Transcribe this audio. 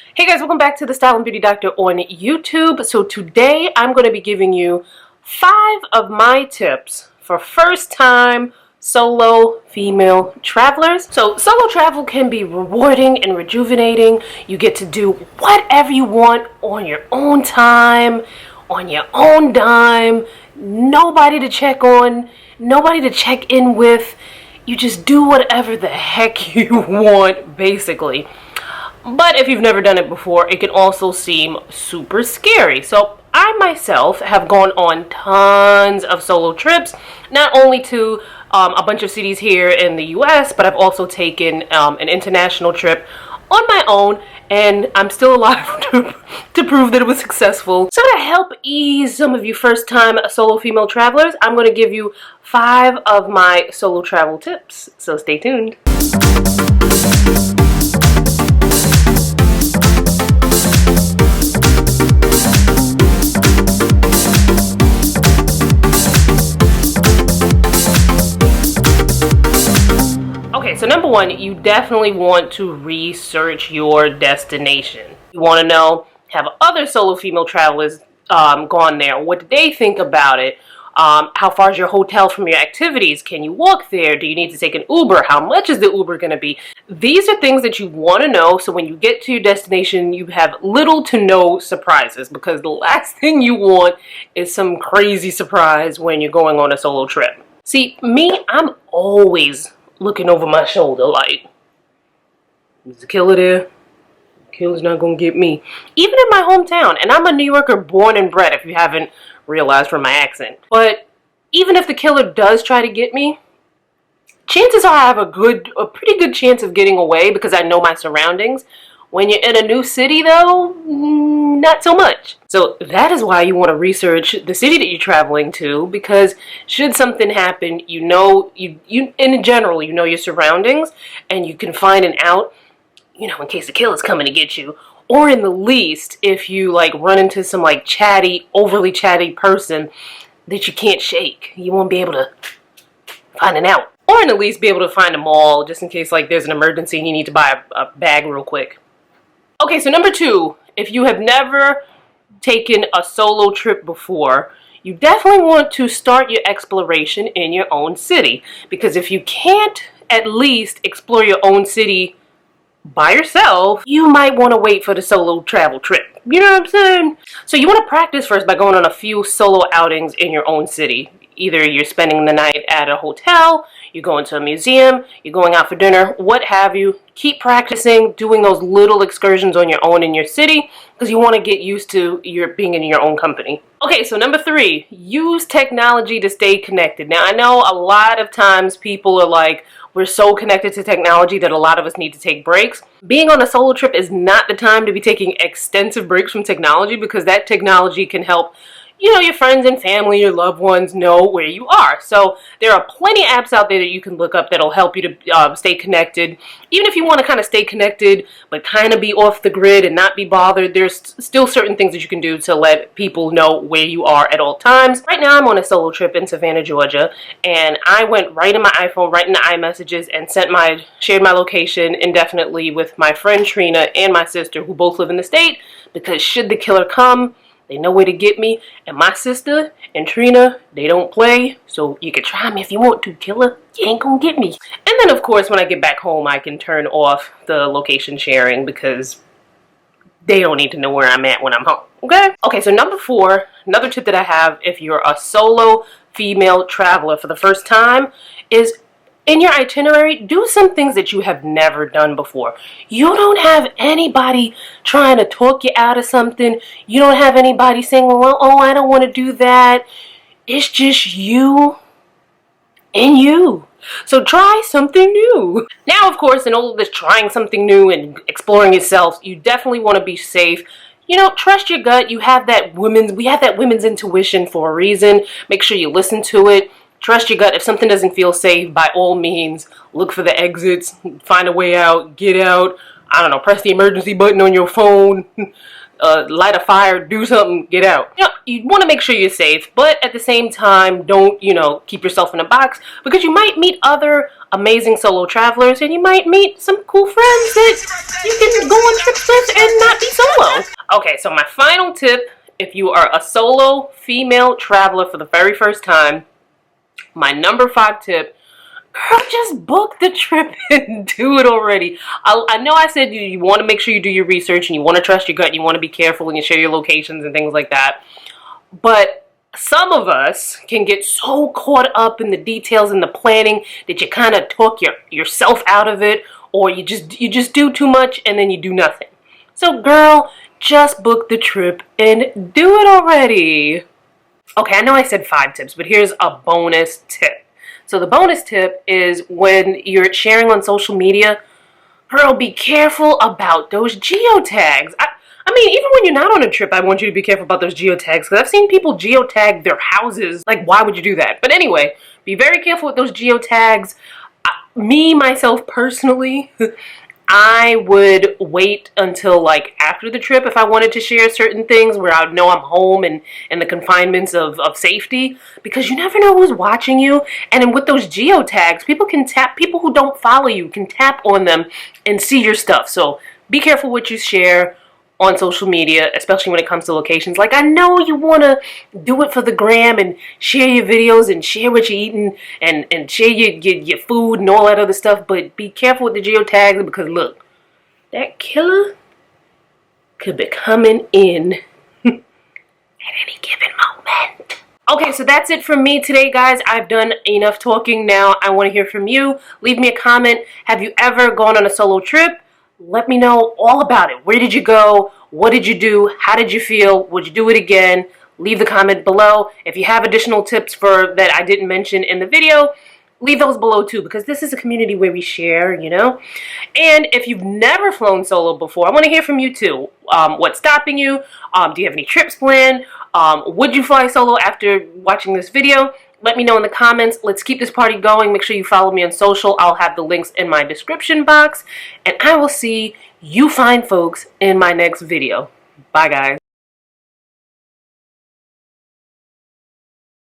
Hey guys, welcome back to the Style and Beauty Doctor on YouTube. So today I'm going to be giving you 5 of my tips for first time solo female travelers. So solo travel can be rewarding and rejuvenating. You get to do whatever you want on your own time, on your own dime, nobody to check on, nobody to check in with. You just do whatever the heck you want, basically. But if you've never done it before, it can also seem super scary. So I myself have gone on tons of solo trips, not only to a bunch of cities here in the US, but I've also taken an international trip on my own, and I'm still alive to prove that it was successful. So to help ease some of you first-time solo female travelers, I'm going to give you 5 of my solo travel tips. So stay tuned. Okay, so number 1, you definitely want to research your destination. You want to know, have other solo female travelers gone there? What do they think about it? How far is your hotel from your activities? Can you walk there? Do you need to take an Uber? How much is the Uber going to be? These are things that you want to know, so when you get to your destination, you have little to no surprises, because the last thing you want is some crazy surprise when you're going on a solo trip. See, me, I'm always looking over my shoulder like, is the killer there? The killer's not gonna get me. Even in my hometown, and I'm a New Yorker born and bred, if you haven't realized from my accent. But even if the killer does try to get me, chances are I have a pretty good chance of getting away because I know my surroundings. When you're in a new city though, not so much. So that is why you want to research the city that you're traveling to, because should something happen, you know, in general, you know your surroundings, and you can find an out, you know, in case the killer's coming to get you. Or in the least, if you like run into some like overly chatty person that you can't shake, you won't be able to find an out. Or in the least be able to find a mall just in case like there's an emergency and you need to buy a bag real quick. Okay, so number 2, if you have never taken a solo trip before, you definitely want to start your exploration in your own city. Because if you can't at least explore your own city by yourself, you might want to wait for the solo travel trip. You know what I'm saying? So you want to practice first by going on a few solo outings in your own city. Either you're spending the night at a hotel, you're going to a museum, you're going out for dinner, what have you. Keep practicing doing those little excursions on your own in your city, because you want to get used to being in your own company. Okay, so number 3, use technology to stay connected. Now, I know a lot of times people are like, we're so connected to technology that a lot of us need to take breaks. Being on a solo trip is not the time to be taking extensive breaks from technology, because that technology can help, you know, your friends and family, your loved ones know where you are. So there are plenty of apps out there that you can look up that'll help you to stay connected. Even if you want to kind of stay connected but kind of be off the grid and not be bothered, there's still certain things that you can do to let people know where you are at all times. Right now I'm on a solo trip in Savannah, Georgia, and I went right in my iPhone, right in the iMessages, and shared my location indefinitely with my friend Trina and my sister, who both live in the state, because should the killer come, they know where to get me. And my sister and Trina, they don't play, so you can try me if you want to, killer. You ain't gonna get me. And then of course when I get back home, I can turn off the location sharing, because they don't need to know where I'm at when I'm home. Okay, so number 4, another tip that I have if you're a solo female traveler for the first time, is in your itinerary, do some things that you have never done before. You don't have anybody trying to talk you out of something. You don't have anybody saying, well, oh, I don't want to do that. It's just you and you. So try something new. Now, of course, in all of this trying something new and exploring yourself, you definitely want to be safe. You know, trust your gut. We have that women's intuition for a reason. Make sure you listen to it. Trust your gut. If something doesn't feel safe, by all means, look for the exits, find a way out, get out. I don't know, press the emergency button on your phone. light a fire, do something, get out. You know, you want to make sure you're safe, but at the same time, don't, you know, keep yourself in a box, because you might meet other amazing solo travelers, and you might meet some cool friends that you can go on trips with and not be solo. Okay, so my final tip, if you are a solo female traveler for the very first time, my number 5 tip, girl, just book the trip and do it already. I know I said you want to make sure you do your research and you want to trust your gut and you want to be careful when you share your locations and things like that. But some of us can get so caught up in the details and the planning that you kind of talk yourself out of it, or you just do too much and then you do nothing. So girl, just book the trip and do it already. Okay, I know I said 5 tips, but here's a bonus tip. So the bonus tip is when you're sharing on social media, girl, be careful about those geotags. I mean, even when you're not on a trip, I want you to be careful about those geotags, because I've seen people geotag their houses. Like, why would you do that? But anyway, be very careful with those geotags. Myself personally, I would wait until like after the trip if I wanted to share certain things where I know I'm home and in the confinements of safety, because you never know who's watching you. And then with those geotags, people who don't follow you can tap on them and see your stuff. So be careful what you share on social media, especially when it comes to locations. Like, I know you want to do it for the gram and share your videos and share what you're eating and share your food and all that other stuff, but be careful with the geotags, because look, that killer could be coming in at any given moment. Okay, so that's it from me today, guys. I've done enough talking now. I want to hear from you. Leave me a comment. Have you ever gone on a solo trip? Let me know all about it. Where did you go? What did you do? How did you feel? Would you do it again? Leave the comment below. If you have additional tips that I didn't mention in the video, leave those below too, because this is a community where we share, you know? And if you've never flown solo before, I want to hear from you too. What's stopping you? Do you have any trips planned? Would you fly solo after watching this video? Let me know in the comments. Let's keep this party going. Make sure you follow me on social. I'll have the links in my description box. And I will see you fine folks in my next video. Bye, guys.